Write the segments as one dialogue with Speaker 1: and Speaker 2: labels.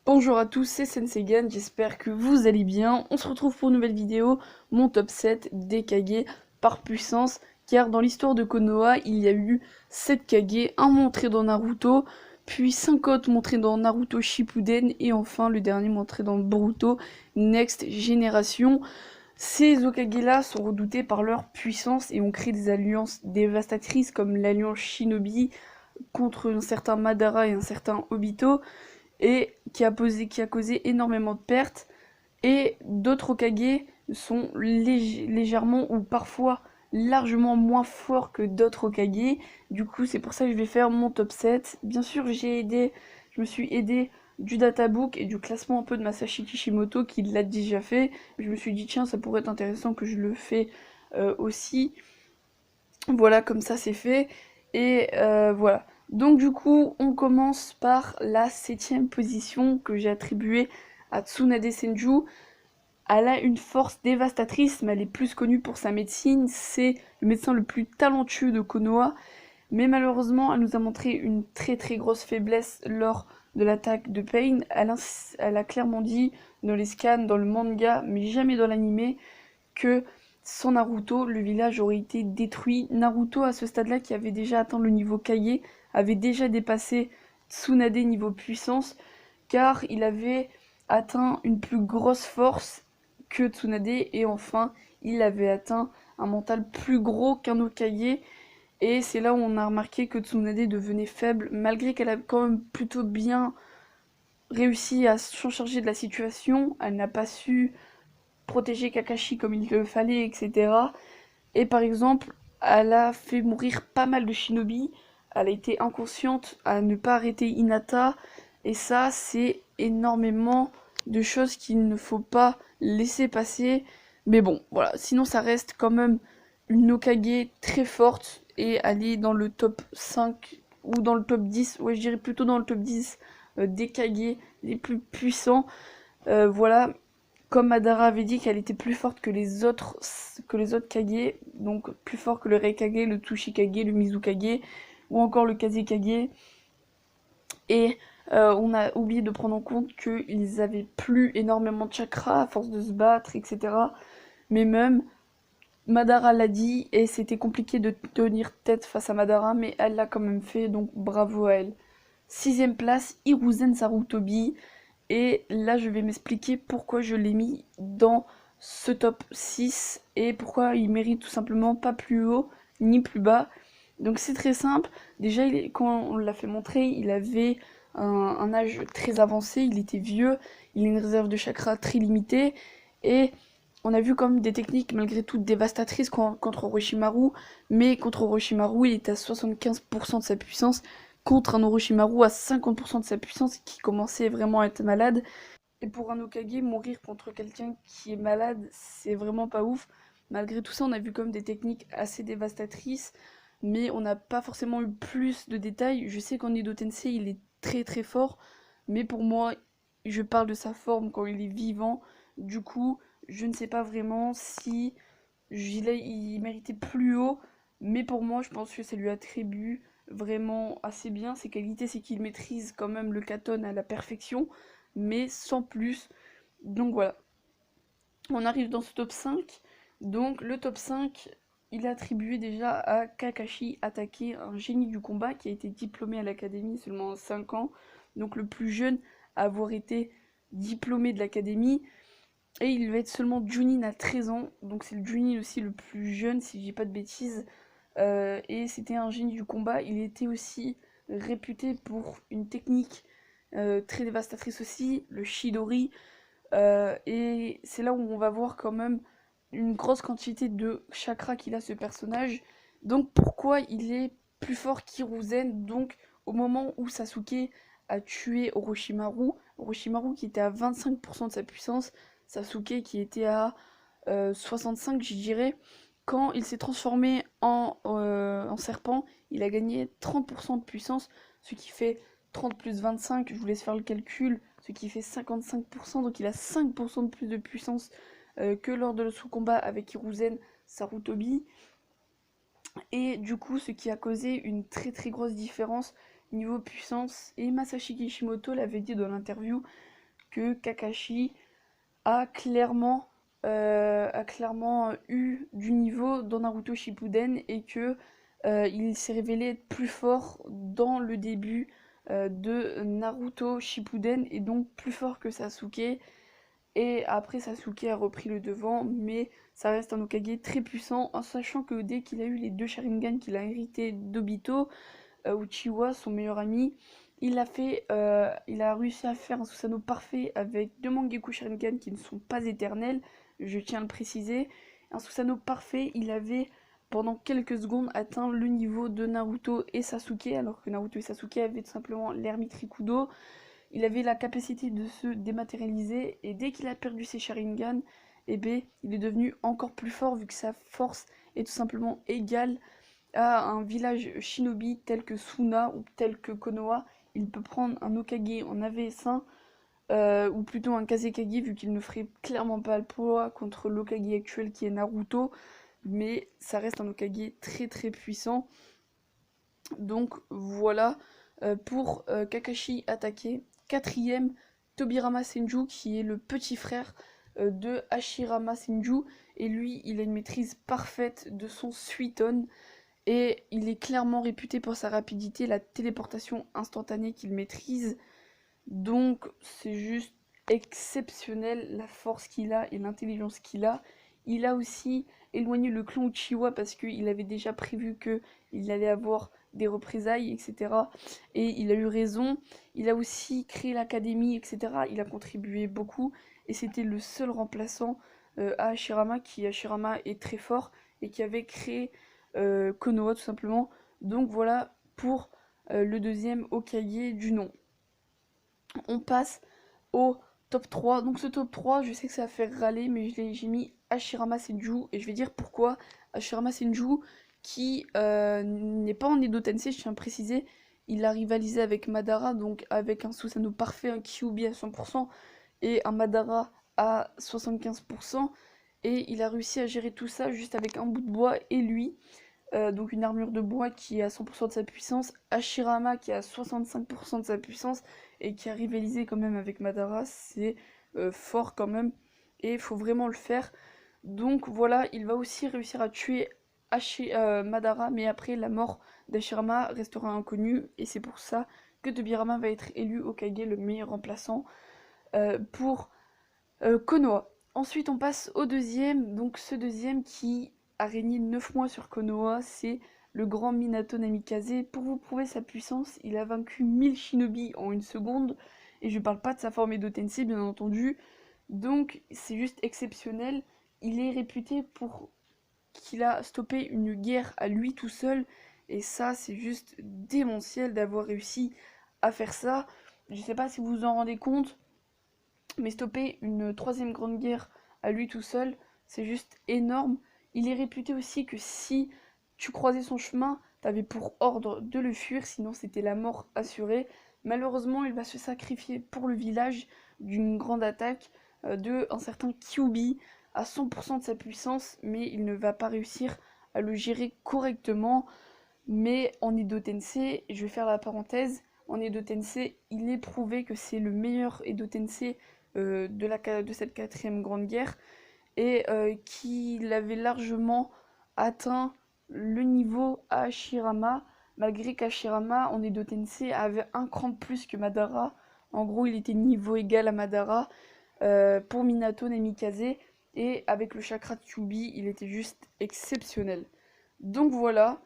Speaker 1: Bonjour à tous, c'est Sensegan, j'espère que vous allez bien. On se retrouve pour une nouvelle vidéo, mon top 7 des Kage par puissance, car dans l'histoire de Konoha, il y a eu 7 Kage, un montré dans Naruto, puis 5 autres montrés dans Naruto Shippuden, et enfin le dernier montré dans Boruto Next Generation. Ces Hokage-là sont redoutés par leur puissance et ont créé des alliances dévastatrices comme l'alliance Shinobi contre un certain Madara et un certain Obito, et qui a causé énormément de pertes. Et d'autres Hokage sont légèrement ou parfois largement moins forts que d'autres Hokage. Du coup, c'est pour ça que je vais faire mon top 7. Bien sûr, je me suis aidé du databook et du classement un peu de Masashi Kishimoto qui l'a déjà fait. Je me suis dit, tiens, ça pourrait être intéressant que je le fais aussi. Voilà, comme ça c'est fait. Et voilà. Donc du coup, on commence par la 7ème position que j'ai attribuée à Tsunade Senju. Elle a une force dévastatrice, mais elle est plus connue pour sa médecine. C'est le médecin le plus talentueux de Konoha. Mais malheureusement, elle nous a montré une très très grosse faiblesse lors de l'attaque de Pain. Elle a clairement dit dans les scans, dans le manga, mais jamais dans l'anime, que sans Naruto, le village aurait été détruit. Naruto, à ce stade-là, qui avait déjà atteint le niveau Kage, avait déjà dépassé Tsunade niveau puissance, car il avait atteint une plus grosse force que Tsunade, et enfin, il avait atteint un mental plus gros qu'un Hokage, et c'est là où on a remarqué que Tsunade devenait faible, malgré qu'elle a quand même plutôt bien réussi à s'en charger de la situation. Elle n'a pas su protéger Kakashi comme il le fallait, etc. Et par exemple, elle a fait mourir pas mal de shinobi, elle a été inconsciente à ne pas arrêter Hinata, et ça, c'est énormément de choses qu'il ne faut pas laisser passer. Mais bon, voilà, sinon ça reste quand même une Hokage très forte, et elle est dans le top 5 ou dans le top 10, ouais je dirais plutôt dans le top 10 des Kage les plus puissants. Voilà, comme Madara avait dit qu'elle était plus forte que les autres Kage, donc plus fort que le Reikage, le Tsuchikage, le Mizukage, ou encore le Kazekage. Et on a oublié de prendre en compte qu'ils avaient plus énormément de chakra à force de se battre, etc. Mais même, Madara l'a dit, et c'était compliqué de tenir tête face à Madara, mais elle l'a quand même fait, donc bravo à elle. 6ème place, Hiruzen Sarutobi. Et là, je vais m'expliquer pourquoi je l'ai mis dans ce top 6 et pourquoi il mérite tout simplement pas plus haut ni plus bas. Donc c'est très simple. Déjà, quand on l'a fait montrer, il avait un âge très avancé, il était vieux, il a une réserve de chakra très limitée, et on a vu comme des techniques malgré tout dévastatrices contre Orochimaru, mais contre Orochimaru, il est à 75% de sa puissance, contre un Orochimaru à 50% de sa puissance qui commençait vraiment à être malade. Et pour un Hokage, mourir contre quelqu'un qui est malade, c'est vraiment pas ouf. Malgré tout ça, on a vu comme des techniques assez dévastatrices, mais on n'a pas forcément eu plus de détails. Je sais qu'en Edo Tensei, il est très très fort, mais pour moi, je parle de sa forme quand il est vivant. Du coup, je ne sais pas vraiment si il méritait plus haut, mais pour moi, je pense que ça lui attribue vraiment assez bien. Ses qualités, c'est qu'il maîtrise quand même le katon à la perfection, mais sans plus. Donc voilà, on arrive dans ce top 5. Donc le top 5, il est attribué déjà à Kakashi Hatake, un génie du combat qui a été diplômé à l'académie seulement à 5 ans, donc le plus jeune à avoir été diplômé de l'académie. Et il va être seulement Junin à 13 ans, donc c'est le Junin aussi le plus jeune, si je dis pas de bêtises. Et c'était un génie du combat. Il était aussi réputé pour une technique très dévastatrice aussi, le Chidori. Et c'est là où on va voir quand même une grosse quantité de chakra qu'il a ce personnage. Donc pourquoi il est plus fort qu'Hiruzen. Donc au moment où Sasuke a tué Orochimaru, Orochimaru qui était à 25% de sa puissance, Sasuke qui était à 65 je dirais, quand il s'est transformé en serpent, il a gagné 30% de puissance, ce qui fait 30 plus 25, je vous laisse faire le calcul, ce qui fait 55%, donc il a 5% de plus de puissance que lors de son combat avec Hiruzen Sarutobi. Et du coup, ce qui a causé une très grosse différence niveau puissance. Et Masashi Kishimoto l'avait dit dans l'interview, que Kakashi a clairement eu du niveau dans Naruto Shippuden et que il s'est révélé être plus fort dans le début de Naruto Shippuden et donc plus fort que Sasuke. Et après Sasuke a repris le devant, mais ça reste un Hokage très puissant, en sachant que dès qu'il a eu les 2 Sharingan qu'il a hérité d'Obito, Uchiwa, son meilleur ami, il a réussi à faire un Susanoo parfait avec 2 Mangekyou Sharingan qui ne sont pas éternels, je tiens à le préciser. Un Susanoo parfait, il avait pendant quelques secondes atteint le niveau de Naruto et Sasuke, alors que Naruto et Sasuke avaient tout simplement l'ermite Rikudo. Il avait la capacité de se dématérialiser et dès qu'il a perdu ses Sharingan, eh ben, il est devenu encore plus fort vu que sa force est tout simplement égale à un village shinobi tel que Suna ou tel que Konoha. Il peut prendre un Hokage en AVS1 ou plutôt un Kazekage vu qu'il ne ferait clairement pas le poids contre l'Hokage actuel qui est Naruto, mais ça reste un Hokage très très puissant. Donc voilà pour Kakashi attaqué. Quatrième, Tobirama Senju qui est le petit frère de Hashirama Senju et lui il a une maîtrise parfaite de son Suiton et il est clairement réputé pour sa rapidité, la téléportation instantanée qu'il maîtrise. Donc c'est juste exceptionnel la force qu'il a et l'intelligence qu'il a. Il a aussi éloigné le clan Uchiwa parce qu'il avait déjà prévu qu'il allait avoir des représailles, etc. Et il a eu raison. Il a aussi créé l'académie, etc. Il a contribué beaucoup et c'était le seul remplaçant à Hashirama Hashirama est très fort et qui avait créé Konoha tout simplement. Donc voilà pour le deuxième Hokage du nom. On passe au top 3. Donc ce top 3, je sais que ça va faire râler, mais j'ai mis Hashirama Senju. Et je vais dire pourquoi. Hashirama Senju, qui n'est pas en Edo Tensei, je tiens à préciser. Il a rivalisé avec Madara, donc avec un Susanoo parfait, un Kyuubi à 100% et un Madara à 75%. Et il a réussi à gérer tout ça juste avec un bout de bois et lui. Donc une armure de bois qui est à 100% de sa puissance, Hashirama qui est à 65% de sa puissance et qui a rivalisé quand même avec Madara, c'est fort quand même et il faut vraiment le faire. Donc voilà, il va aussi réussir à tuer Madara, mais après la mort d'Hashirama restera inconnue et c'est pour ça que Tobirama va être élu Hokage, le meilleur remplaçant pour Konoha. Ensuite on passe au deuxième, donc ce deuxième qui a régné 9 mois sur Konoha, c'est le grand Minato Namikaze. Pour vous prouver sa puissance, il a vaincu 1000 shinobi en une seconde, et je parle pas de sa forme Edo Tensei bien entendu, donc c'est juste exceptionnel. Il est réputé pour qu'il a stoppé une guerre à lui tout seul, et ça c'est juste démentiel d'avoir réussi à faire ça. Je sais pas si vous vous en rendez compte, mais stopper une 3e grande guerre à lui tout seul, c'est juste énorme. Il est réputé aussi que si tu croisais son chemin, t'avais pour ordre de le fuir, sinon c'était la mort assurée. Malheureusement, il va se sacrifier pour le village d'une grande attaque de un certain Kyuubi à 100% de sa puissance, mais il ne va pas réussir à le gérer correctement. Mais en Edo Tensei, je vais faire la parenthèse, en Edo Tensei, il est prouvé que c'est le meilleur Edo Tensei de cette 4e grande guerre et qu'il avait largement atteint le niveau à Hashirama, malgré qu'Hashirama en Edo Tensei avait un cran de plus que Madara. En gros, il était niveau égal à Madara pour Minato Namikaze, et avec le chakra Kyuubi, il était juste exceptionnel. Donc voilà.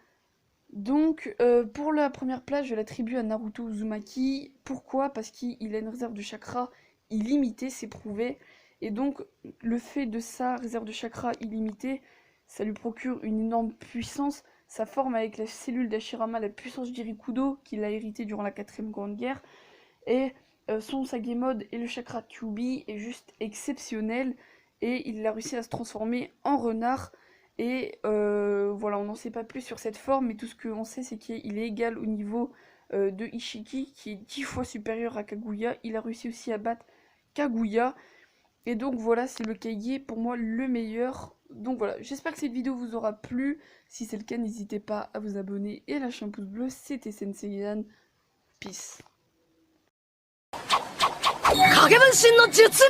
Speaker 1: Donc pour la première place, je l'attribue à Naruto Uzumaki. Pourquoi? Parce qu'il a une réserve de chakra illimitée, c'est prouvé. Et donc le fait de sa réserve de chakra illimitée, ça lui procure une énorme puissance. Sa forme avec la cellule d'Hashirama, la puissance d'Irikudo qu'il a hérité durant la 4e grande guerre. Et son Sage Mode et le chakra Kyuubi est juste exceptionnel. Et il a réussi à se transformer en renard. Et voilà, on n'en sait pas plus sur cette forme, mais tout ce qu'on sait, c'est qu'il est égal au niveau de Ishiki, qui est 10 fois supérieur à Kaguya. Il a réussi aussi à battre Kaguya. Et donc voilà, c'est le Kage pour moi le meilleur. Donc voilà, j'espère que cette vidéo vous aura plu. Si c'est le cas, n'hésitez pas à vous abonner et à lâcher un pouce bleu. C'était Senseiyan. Peace.
Speaker 2: 影分身の術